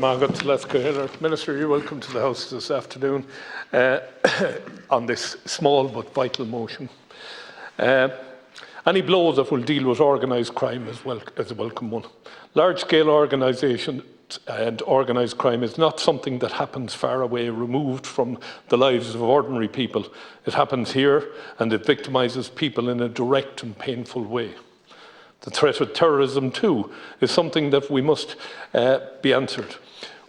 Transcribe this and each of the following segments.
Minister, you're welcome to the House this afternoon on this small but vital motion. Any blow that will deal with organised crime is a welcome one. Large-scale organisation and organised crime is not something that happens far away, removed from the lives of ordinary people. It happens here, and it victimises people in a direct and painful way. The threat of terrorism, too, is something that we must be answered.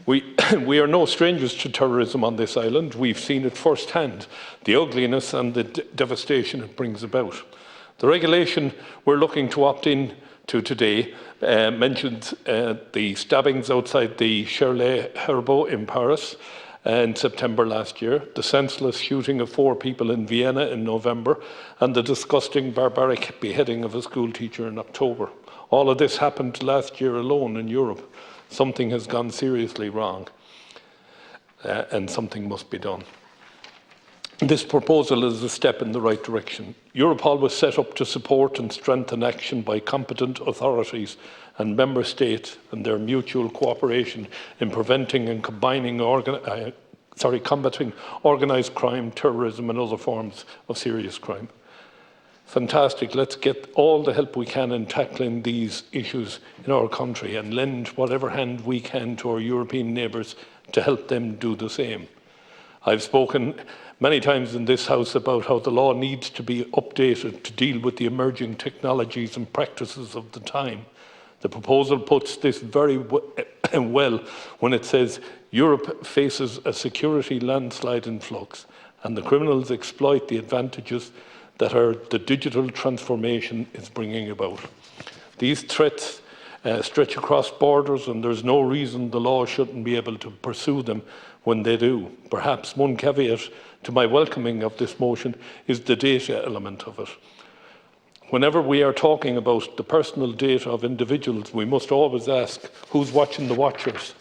We are no strangers to terrorism on this island. We've seen it firsthand, the ugliness and the devastation it brings about. The regulation we're looking to opt in to today mentioned the stabbings outside the Charlie Hebdo in Paris in September last year, the senseless shooting of 4 people in Vienna in November, and the disgusting barbaric beheading of a school teacher in October. All of this happened last year alone in Europe. Something has gone seriously wrong, and something must be done. This proposal is a step in the right direction. Europol was set up to support and strengthen action by competent authorities and member states and their mutual cooperation in preventing and combating organised crime, terrorism and other forms of serious crime. Fantastic. Let's get all the help we can in tackling these issues in our country and lend whatever hand we can to our European neighbours to help them do the same. I've spoken many times in this House about how the law needs to be updated to deal with the emerging technologies and practices of the time. The proposal puts this very well when it says Europe faces a security landslide in flux, and the criminals exploit the advantages that the digital transformation is bringing about. These threats stretch across borders, and there's no reason the law shouldn't be able to pursue them when they do. Perhaps one caveat to my welcoming of this motion is the data element of it. Whenever we are talking about the personal data of individuals, we must always ask who's watching the watchers.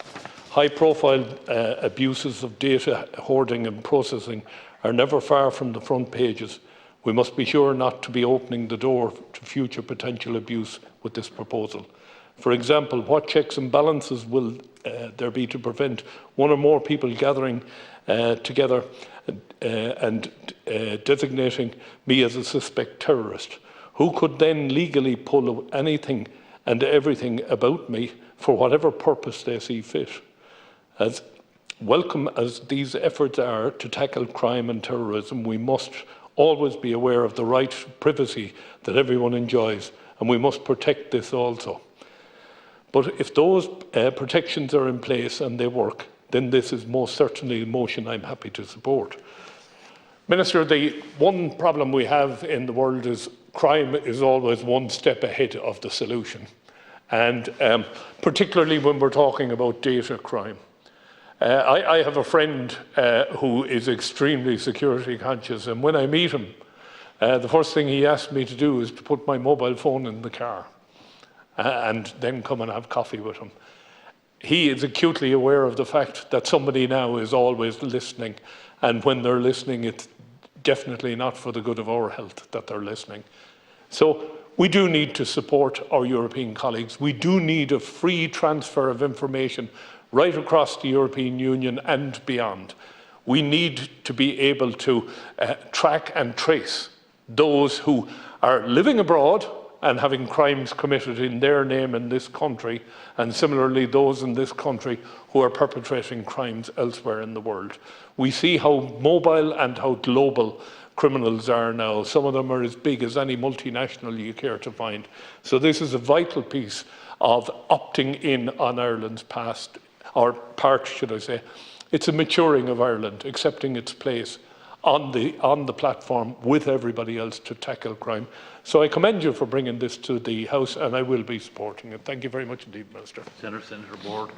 High-profile abuses of data hoarding and processing are never far from the front pages. We must be sure not to be opening the door to future potential abuse with this proposal. For example, what checks and balances will there be to prevent one or more people gathering together and designating me as a suspect terrorist? Who could then legally pull anything and everything about me for whatever purpose they see fit? As welcome as these efforts are to tackle crime and terrorism, we must always be aware of the right to privacy that everyone enjoys, and we must protect this also. But if those protections are in place and they work, then this is most certainly a motion I'm happy to support. Minister, the one problem we have in the world is crime is always one step ahead of the solution, and particularly when we're talking about data crime. I have a friend who is extremely security conscious, and when I meet him, the first thing he asks me to do is to put my mobile phone in the car and then come and have coffee with him. He is acutely aware of the fact that somebody now is always listening, and when they're listening, it's definitely not for the good of our health that they're listening. So we do need to support our European colleagues. We do need a free transfer of information right across the European Union and beyond. We need to be able to track and trace those who are living abroad and having crimes committed in their name in this country, and similarly those in this country who are perpetrating crimes elsewhere in the world. We see how mobile and how global criminals are now. Some of them are as big as any multinational you care to find. So this is a vital piece of opting in on Ireland's part, should I say. It's a maturing of Ireland, accepting its place on the platform with everybody else to tackle crime. So I commend you for bringing this to the House, and I will be supporting it. Thank you very much indeed, Minister. Senator Board.